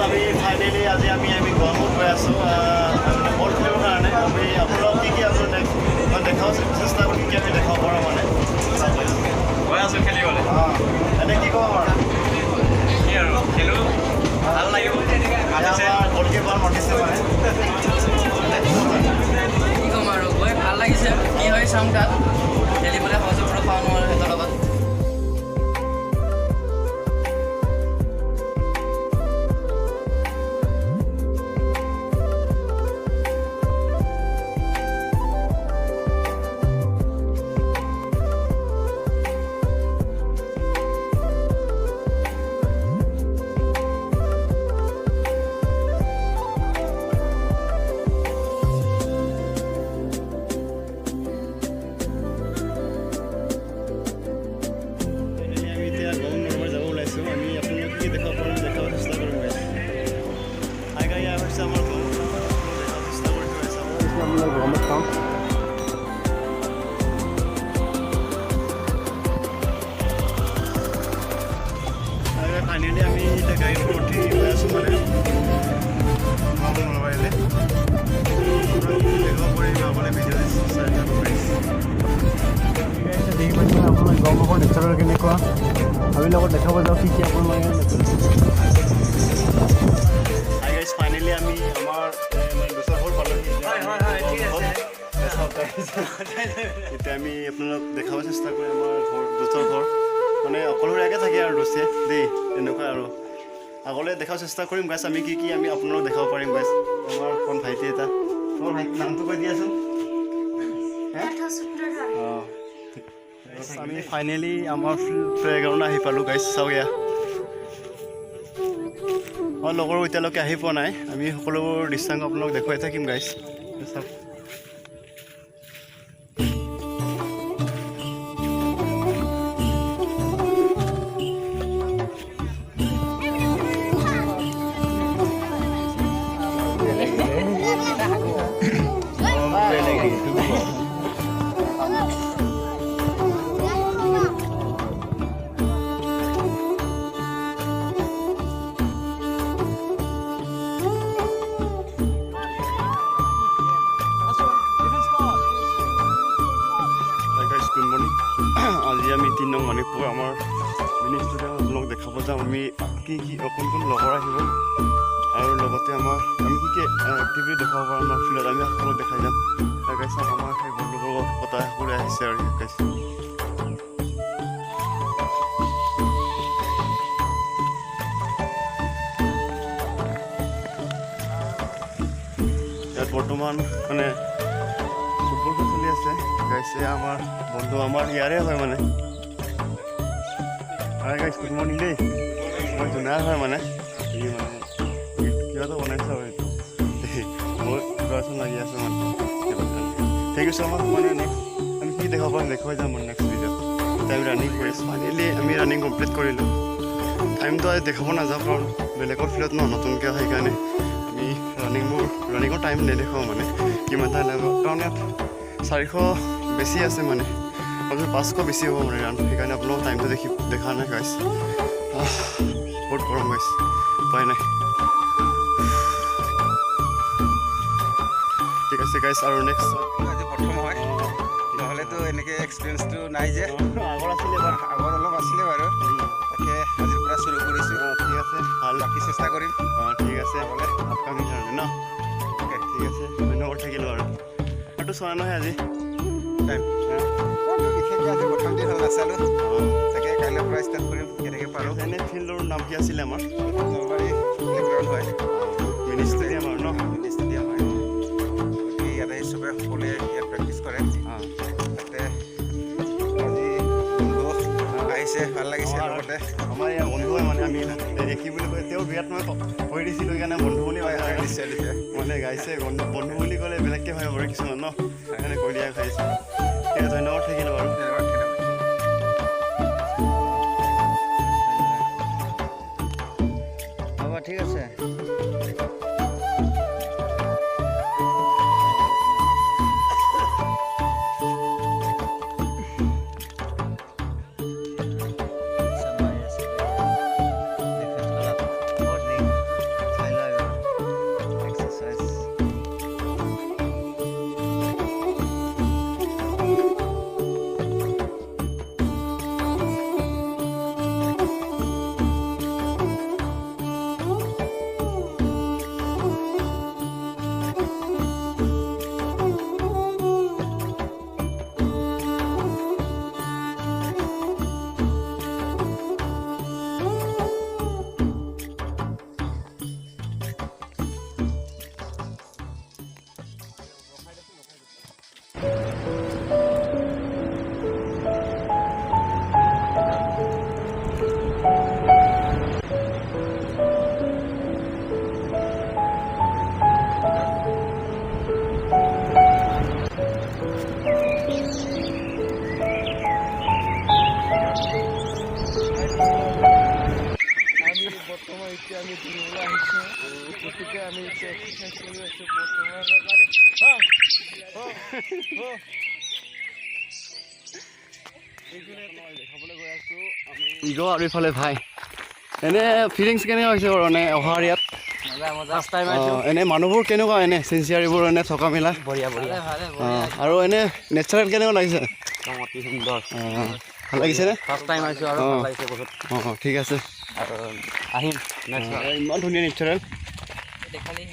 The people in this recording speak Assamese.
আমি ফাইনেলি আজি আমি গৰমত গৈ আছোঁ বল খেলিবৰ কাৰণে আমি আপোনালোকক কি আপোনাক দেখাব চেষ্টা কৰি কি আমি দেখাব পাৰোঁ মানে গৈ আছোঁ খেলিবলৈ এনে কি ক'ব পাৰোঁ কি আৰু খেলোঁ ভাল লাগিব গলকিপাৰ মাতিছে মানে কি ক'ম আৰু গৈ ভাল লাগিছে কি হয় চাম তাত খেলিবলৈ সহযোগ পাওঁ নোৱাৰোঁ সিহঁতৰ লগত ফাইনেলি আমি এতিয়া গাড়ীত উঠি গৈ আছোঁ মানে মোবাইলে দেখাব পাৰিম আগলৈ ভিডিঅ' চাই যাব পাৰিম দেখি পাইছোঁ আপোনাৰ গৰমৰ নেচাৰৰ কেনেকুৱা আমি লগত দেখাব যাওঁ কি আপোনালোকে ফাইনেলি আমি আমাৰ দুচৰ ঘৰ পালোঁহি এতিয়া আমি আপোনালোক দেখাব চেষ্টা কৰি আমাৰ ঘৰ দুচৰ ঘৰ মানে অকলশৰীয়াকৈ থাকে আৰু দোষে দেই এনেকুৱা আৰু আগলৈ দেখাব চেষ্টা কৰিম গাইছ আমি কি আমি আপোনালোক দেখাব পাৰিম গাইছ আমাৰ কোন ভাইটি এটা তোমাৰ ভাইটিৰ নামটো কৈ দিয়াচোন অঁ আমি ফাইনেলি আমাৰ প্লেগ্ৰাউণ্ড আহি পালোঁ গাইছ চাওঁ এয়া আমাৰ লগৰো এতিয়ালৈকে আহি পোৱা নাই আমি সকলোবোৰ দৃশ্যাংগ আপোনালোক দেখুৱাই থাকিম গাইছ চাওক আজি আমি 3 নং মানিকপুৰ আমাৰ মিনি ষ্টুডিয়াম আপোনালোক দেখাব যাম আমি কি কোন লগৰ আহিব আৰু লগতে আমাৰ আমি কি এক্টিভিটি দেখাব পাৰোঁ আমাৰ ফিল্ডত আমি সকলো দেখাই যাম গাইছ আমাৰ সেই বন্ধুবৰ্গ পতা সকলোৱে আহিছে আৰু গাইছ ইয়াত বৰ্তমান মানে ফুটবল চলি আছে গাইছে আমাৰ বন্ধু আমাৰ ইয়াৰে হয় মানে হয় গাইছ গুড মৰ্ণিং দেই মই জুনাৰ হয় মানে এই মানে কিবা এটা বনাইছে আৰু এইটো মোৰ প্ৰিপাৰেশ্যন লাগি আছে মানে থেংক ইউ ছ' মাছ মানে নেক্সট আমি কি দেখাব পাৰিম দেখুৱাই যাম মানে নেক্সট ভিডিঅ'ত এতিয়া আমি ৰানিং কৰি আছোঁ ফাইনেলি আমি ৰানিং কমপ্লিট কৰিলোঁ টাইমটো আজি দেখাব নাযাওঁ কাৰণ বেলেগৰ ফিল্ডত নতুনকৈ সেইকাৰণে আমি ৰানিঙৰ টাইম নেদেখাওঁ মানে কিমান টাইম লাগিব কাৰণ ইয়াত 400 বেছি আছে মানে আপোনাৰ 500 বেছি হ'ব মানে ৰান সেইকাৰণে আপোনালোক টাইমটো দেখা নাই গাইছ বহুত গৰম গাইছ উপায় নাই ঠিক আছে গাইছ আৰু নেক্সট আজি প্ৰথম হয় নহ'লেতো এনেকৈ এক্সপিৰিয়েঞ্চটো নাই যে আগৰ আছিলে বাৰু আগত অলপ আছিলে বাৰু তাকে আজিৰ পৰা চুৰু কৰিছোঁ ঠিক আছে ভাল বাকী চেষ্টা কৰিম ঠিক আছে হ'লে আপকামিং কাৰণে ন অ'কে ঠিক আছে ধন্যবাদ থাকিলোঁ আৰু এইটো চোৱা নহয় আজি টাইম বিশেষকৈ আজি প্ৰথম দিন হ'ল নাচালোঁ তাকে কাইলৈৰ পৰা ষ্টাৰ্ট কৰিম কেনেকৈ পাৰোঁ এনে ফিল্ডৰ নাম কি আছিলে আমাৰ নলবাৰী প্লেগ্ৰাউণ্ড হয় মিনি ষ্টেডিয়াম আৰু ন মিনি ষ্টেডিয়াম হয় গতিকে ইয়াতে চবে সকলোৱে ইয়াত প্ৰেক্টিচ কৰে তাতে আজি বন্ধু আহিছে ভাল লাগিছে লগতে আমাৰ ইয়াৰ বন্ধু হয় মানে আমি কি বুলি কয় তেওঁ বিৰাট মই কৈ দিছিলোঁ সেইকাৰণে বন্ধু বুলি নিশ্চয় মানে গাইছে বন্ধু বুলি ক'লে বেলেগকৈ ভাবিব পাৰে কিছুমান ন সেইকাৰণে কৈ দিয়া খাইছে ঠিক আছে ধন্যবাদ থাকিলোঁ বাৰু হ'ব ঠিক আছে কৰিবলৈ আহিছোঁ গতিকে আমি এতিয়া এক্সাৰচাইজ কৰি আছোঁ দেখাবলৈ গৈ আছোঁ আমি ইগ আৰু ইফালে ভাই এনে ফিলিংছ কেনেকুৱা হৈছে বাৰু এনে অহাৰ ইয়াত এনে মানুহবোৰ কেনেকুৱা এনে চিনচিয়াৰিবোৰ এনে থকা মেলা আৰু এনে নেচাৰেল কেনেকুৱা লাগিছে সুন্দৰ ভাল লাগিছেনে ফাৰ্ষ্ট টাইম আহিছোঁ আৰু ভাল লাগিছে বহুত অঁ ঠিক আছে আৰু আহিম ইমান ধুনীয়া নেচাৰেল দেখালেই